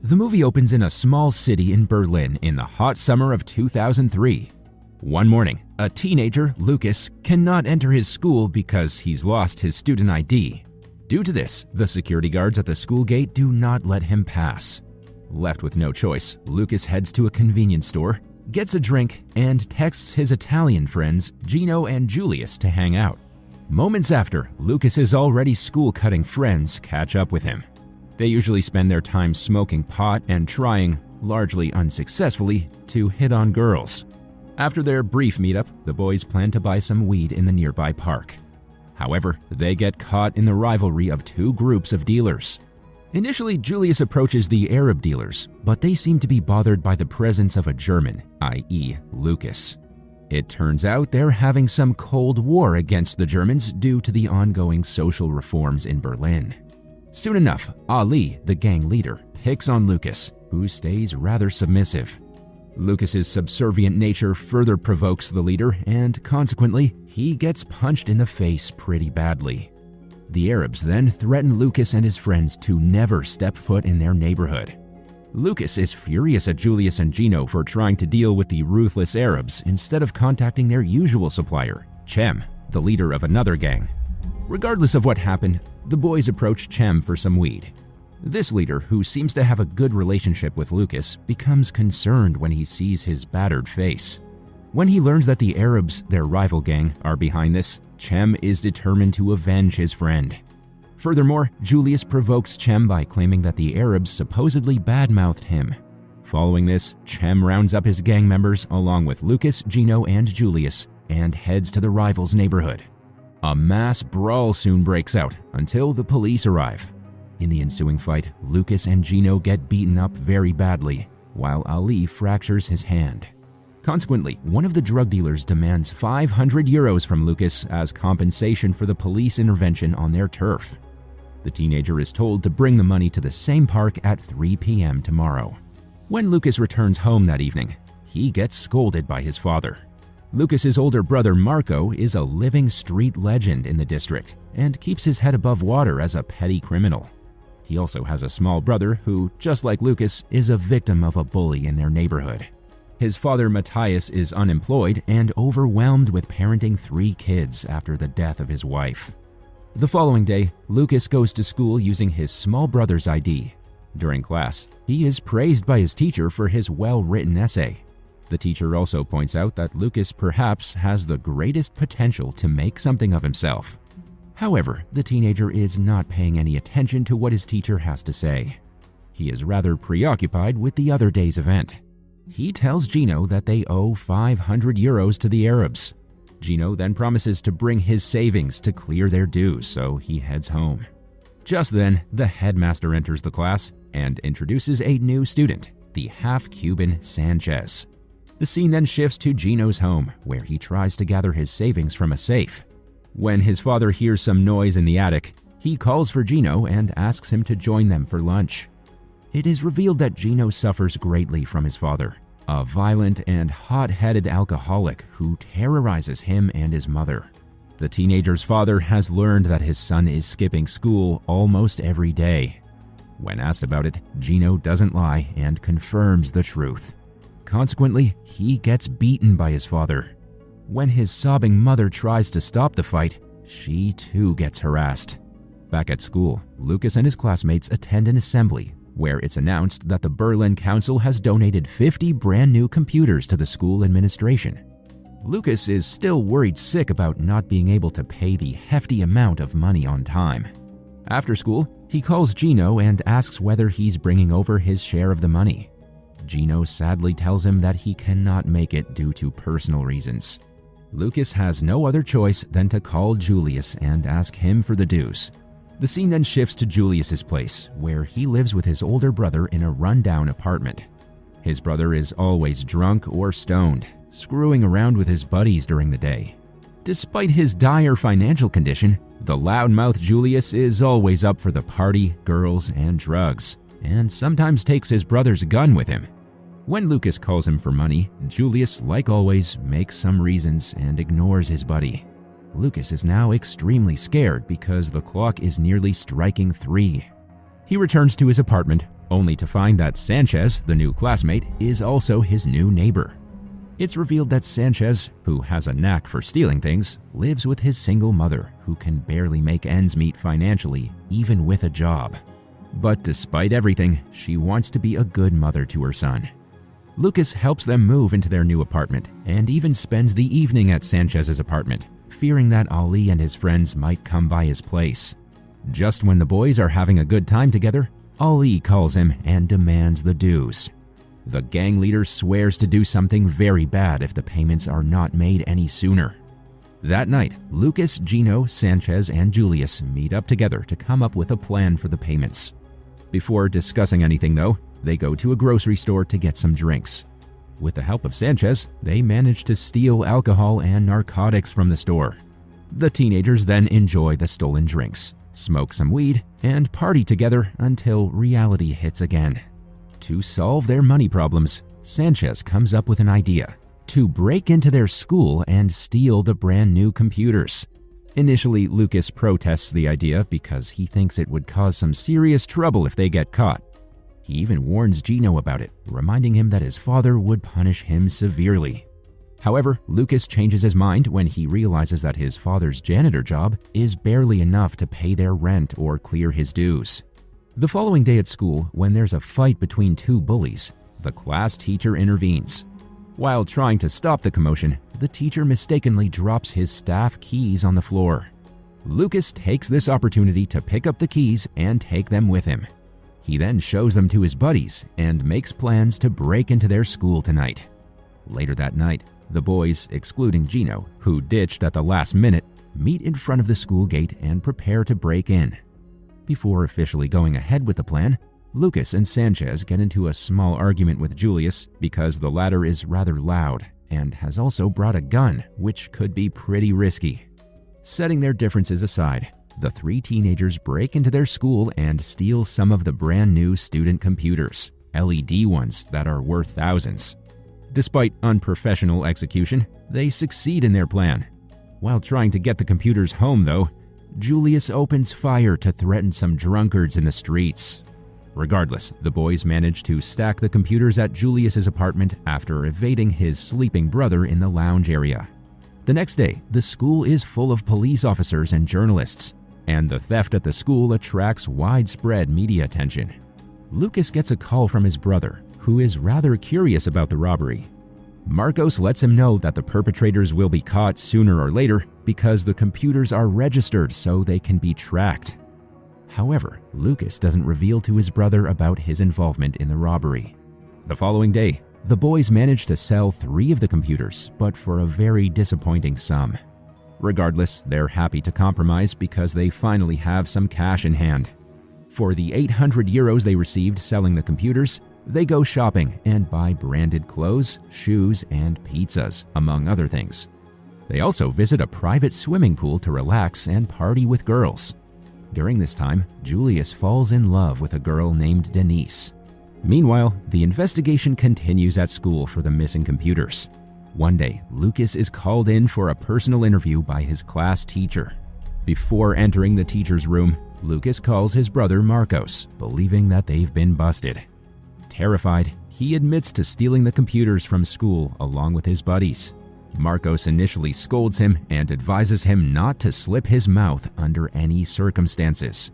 The movie opens in a small city in Berlin in the hot summer of 2003. One morning, a teenager, Lucas, cannot enter his school because he's lost his student ID. Due to this, the security guards at the school gate do not let him pass. Left with no choice, Lucas heads to a convenience store, gets a drink, and texts his Italian friends, Ji-Hyo and Julius, to hang out. Moments after, Lucas's already school-cutting friends catch up with him. They usually spend their time smoking pot and trying, largely unsuccessfully, to hit on girls. After their brief meetup, the boys plan to buy some weed in the nearby park. However, they get caught in the rivalry of two groups of dealers. Initially, Julius approaches the Arab dealers, but they seem to be bothered by the presence of a German, i.e. Lucas. It turns out they're having some Cold War against the Germans due to the ongoing social reforms in Berlin. Soon enough, Ali, the gang leader, picks on Lucas, who stays rather submissive. Lucas's subservient nature further provokes the leader, and consequently, he gets punched in the face pretty badly. The Arabs then threaten Lucas and his friends to never step foot in their neighborhood. Lucas is furious at Julius and Ji-Hyo for trying to deal with the ruthless Arabs instead of contacting their usual supplier, Cem, the leader of another gang. Regardless of what happened, the boys approach Cem for some weed. This leader, who seems to have a good relationship with Lucas, becomes concerned when he sees his battered face. When he learns that the Arabs, their rival gang, are behind this, Cem is determined to avenge his friend. Furthermore, Julius provokes Cem by claiming that the Arabs supposedly badmouthed him. Following this, Cem rounds up his gang members along with Lucas, Ji-Hyo, and Julius and heads to the rivals' neighborhood. A mass brawl soon breaks out until the police arrive. In the ensuing fight, Lucas and Ji-Hyo get beaten up very badly, while Ali fractures his hand. Consequently, one of the drug dealers demands 500 euros from Lucas as compensation for the police intervention on their turf. The teenager is told to bring the money to the same park at 3 p.m. tomorrow. When Lucas returns home that evening, he gets scolded by his father. Lucas's older brother Marco is a living street legend in the district and keeps his head above water as a petty criminal. He also has a small brother who, just like Lucas, is a victim of a bully in their neighborhood. His father Matthias is unemployed and overwhelmed with parenting 3 kids after the death of his wife. The following day, Lucas goes to school using his small brother's ID. During class, he is praised by his teacher for his well-written essay. The teacher also points out that Lucas perhaps has the greatest potential to make something of himself. However, the teenager is not paying any attention to what his teacher has to say. He is rather preoccupied with the other day's event. He tells Ji-Hyo that they owe 500 euros to the Arabs. Ji-Hyo then promises to bring his savings to clear their dues, so he heads home. Just then, the headmaster enters the class and introduces a new student, the half-Cuban Sanchez. The scene then shifts to Ji-Hyo's home, where he tries to gather his savings from a safe. When his father hears some noise in the attic, he calls for Ji-Hyo and asks him to join them for lunch. It is revealed that Ji-Hyo suffers greatly from his father, a violent and hot-headed alcoholic who terrorizes him and his mother. The teenager's father has learned that his son is skipping school almost every day. When asked about it, Ji-Hyo doesn't lie and confirms the truth. Consequently, he gets beaten by his father. When his sobbing mother tries to stop the fight, she too gets harassed. Back at school, Lucas and his classmates attend an assembly where it's announced that the Berlin Council has donated 50 brand new computers to the school administration. Lucas is still worried sick about not being able to pay the hefty amount of money on time. After school, he calls Ji-Hyo and asks whether he's bringing over his share of the money. Ji-Hyo sadly tells him that he cannot make it due to personal reasons. Lucas has no other choice than to call Julius and ask him for the dues. The scene then shifts to Julius's place, where he lives with his older brother in a rundown apartment. His brother is always drunk or stoned, screwing around with his buddies during the day. Despite his dire financial condition, the loudmouth Julius is always up for the party, girls, and drugs, and sometimes takes his brother's gun with him. When Lucas calls him for money, Julius, like always, makes some reasons and ignores his buddy. Lucas is now extremely scared because the clock is nearly striking 3. He returns to his apartment, only to find that Sanchez, the new classmate, is also his new neighbor. It's revealed that Sanchez, who has a knack for stealing things, lives with his single mother, who can barely make ends meet financially, even with a job. But despite everything, she wants to be a good mother to her son. Lucas helps them move into their new apartment and even spends the evening at Sanchez's apartment, fearing that Ali and his friends might come by his place. Just when the boys are having a good time together, Ali calls him and demands the dues. The gang leader swears to do something very bad if the payments are not made any sooner. That night, Lucas, Ji-Hyo, Sanchez, and Julius meet up together to come up with a plan for the payments. Before discussing anything though, they go to a grocery store to get some drinks. With the help of Sanchez, they manage to steal alcohol and narcotics from the store. The teenagers then enjoy the stolen drinks, smoke some weed, and party together until reality hits again. To solve their money problems, Sanchez comes up with an idea to break into their school and steal the brand new computers. Initially, Lucas protests the idea because he thinks it would cause some serious trouble if they get caught. He even warns Ji-Hyo about it, reminding him that his father would punish him severely. However, Lucas changes his mind when he realizes that his father's janitor job is barely enough to pay their rent or clear his dues. The following day at school, when there's a fight between two bullies, the class teacher intervenes. While trying to stop the commotion, the teacher mistakenly drops his staff keys on the floor. Lucas takes this opportunity to pick up the keys and take them with him. He then shows them to his buddies and makes plans to break into their school tonight. Later that night, the boys, excluding Ji-Hyo, who ditched at the last minute, meet in front of the school gate and prepare to break in. Before officially going ahead with the plan, Lucas and Sanchez get into a small argument with Julius because the latter is rather loud and has also brought a gun, which could be pretty risky. Setting their differences aside, the three teenagers break into their school and steal some of the brand new student computers, LED ones that are worth thousands. Despite unprofessional execution, they succeed in their plan. While trying to get the computers home though, Julius opens fire to threaten some drunkards in the streets. Regardless, the boys manage to stack the computers at Julius's apartment after evading his sleeping brother in the lounge area. The next day, the school is full of police officers and journalists, and the theft at the school attracts widespread media attention. Lucas gets a call from his brother, who is rather curious about the robbery. Marcos lets him know that the perpetrators will be caught sooner or later because the computers are registered so they can be tracked. However, Lucas doesn't reveal to his brother about his involvement in the robbery. The following day, the boys manage to sell 3 of the computers, but for a very disappointing sum. Regardless, they're happy to compromise because they finally have some cash in hand. For the 800 euros they received selling the computers, they go shopping and buy branded clothes, shoes, and pizzas, among other things. They also visit a private swimming pool to relax and party with girls. During this time, Julius falls in love with a girl named Denise. Meanwhile, the investigation continues at school for the missing computers. One day, Lucas is called in for a personal interview by his class teacher. Before entering the teacher's room, Lucas calls his brother Marcos, believing that they've been busted. Terrified, he admits to stealing the computers from school along with his buddies. Marcos initially scolds him and advises him not to slip his mouth under any circumstances.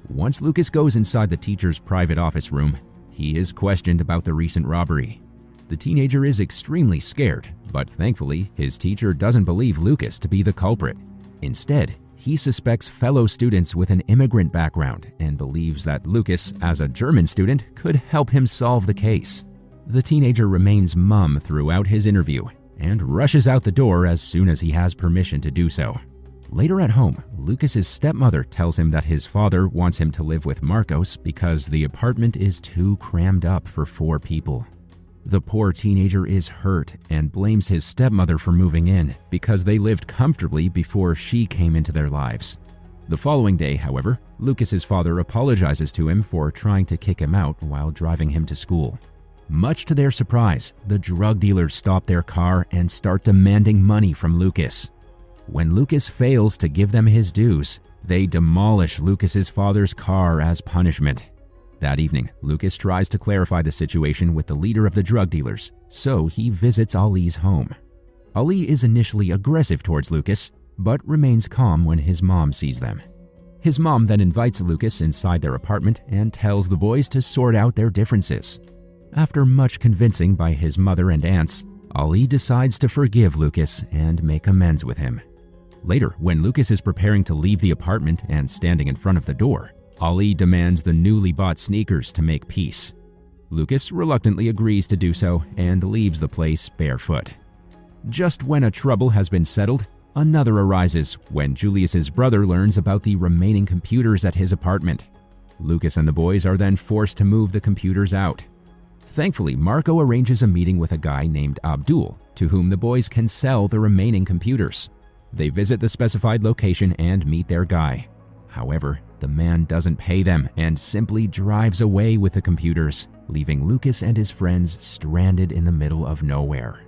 Once Lucas goes inside the teacher's private office room, he is questioned about the recent robbery. The teenager is extremely scared, but thankfully, his teacher doesn't believe Lucas to be the culprit. Instead, he suspects fellow students with an immigrant background and believes that Lucas, as a German student, could help him solve the case. The teenager remains mum throughout his interview and rushes out the door as soon as he has permission to do so. Later at home, Lucas's stepmother tells him that his father wants him to live with Marcos because the apartment is too crammed up for 4 people. The poor teenager is hurt and blames his stepmother for moving in because they lived comfortably before she came into their lives. The following day, however, Lucas's father apologizes to him for trying to kick him out while driving him to school. Much to their surprise, the drug dealers stop their car and start demanding money from Lucas. When Lucas fails to give them his dues, they demolish Lucas's father's car as punishment. That evening, Lucas tries to clarify the situation with the leader of the drug dealers, so he visits Ali's home. Ali is initially aggressive towards Lucas, but remains calm when his mom sees them. His mom then invites Lucas inside their apartment and tells the boys to sort out their differences. After much convincing by his mother and aunts, Ali decides to forgive Lucas and make amends with him. Later, when Lucas is preparing to leave the apartment and standing in front of the door, Ali demands the newly bought sneakers to make peace. Lucas reluctantly agrees to do so and leaves the place barefoot. Just when a trouble has been settled, another arises when Julius's brother learns about the remaining computers at his apartment. Lucas and the boys are then forced to move the computers out. Thankfully, Marco arranges a meeting with a guy named Abdul, to whom the boys can sell the remaining computers. They visit the specified location and meet their guy. However, the man doesn't pay them and simply drives away with the computers, leaving Lucas and his friends stranded in the middle of nowhere.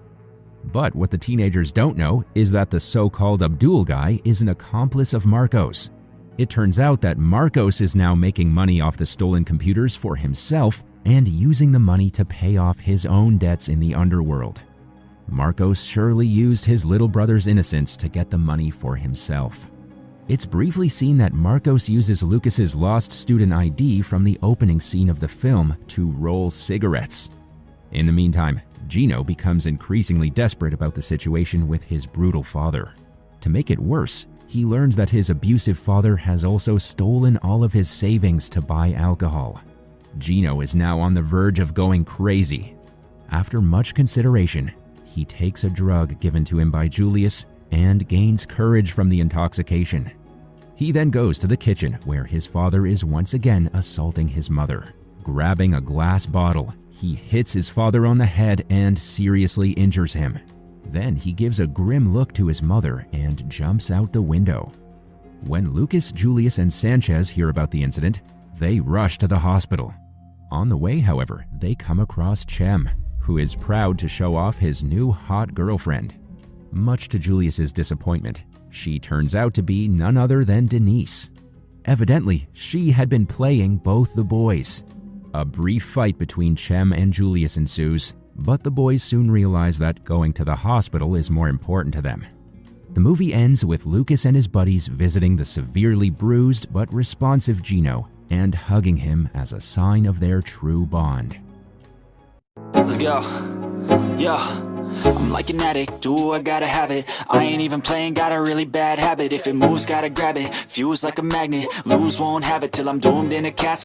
But what the teenagers don't know is that the so-called Abdul guy is an accomplice of Marco's. It turns out that Marcos is now making money off the stolen computers for himself and using the money to pay off his own debts in the underworld. Marcos surely used his little brother's innocence to get the money for himself. It's briefly seen that Marcos uses Lucas's lost student ID from the opening scene of the film to roll cigarettes. In the meantime, Ji-Hyo becomes increasingly desperate about the situation with his brutal father. To make it worse, he learns that his abusive father has also stolen all of his savings to buy alcohol. Ji-Hyo is now on the verge of going crazy. After much consideration, he takes a drug given to him by Julius and gains courage from the intoxication. He then goes to the kitchen where his father is once again assaulting his mother. Grabbing a glass bottle, he hits his father on the head and seriously injures him. Then he gives a grim look to his mother and jumps out the window. When Lucas, Julius, and Sanchez hear about the incident, they rush to the hospital. On the way, however, they come across Chem, who is proud to show off his new hot girlfriend. Much to Julius's disappointment, she turns out to be none other than Denise. Evidently, she had been playing both the boys. A brief fight between Chem and Julius ensues, but the boys soon realize that going to the hospital is more important to them. The movie ends with Lucas and his buddies visiting the severely bruised but responsive Ji-Hyo and hugging him as a sign of their true bond. Let's go. Yo. I'm like an addict, do I gotta have it. I ain't even playing, got a really bad habit. If it moves, gotta grab it. Fuse like a magnet, lose, won't have it till I'm doomed in a casket.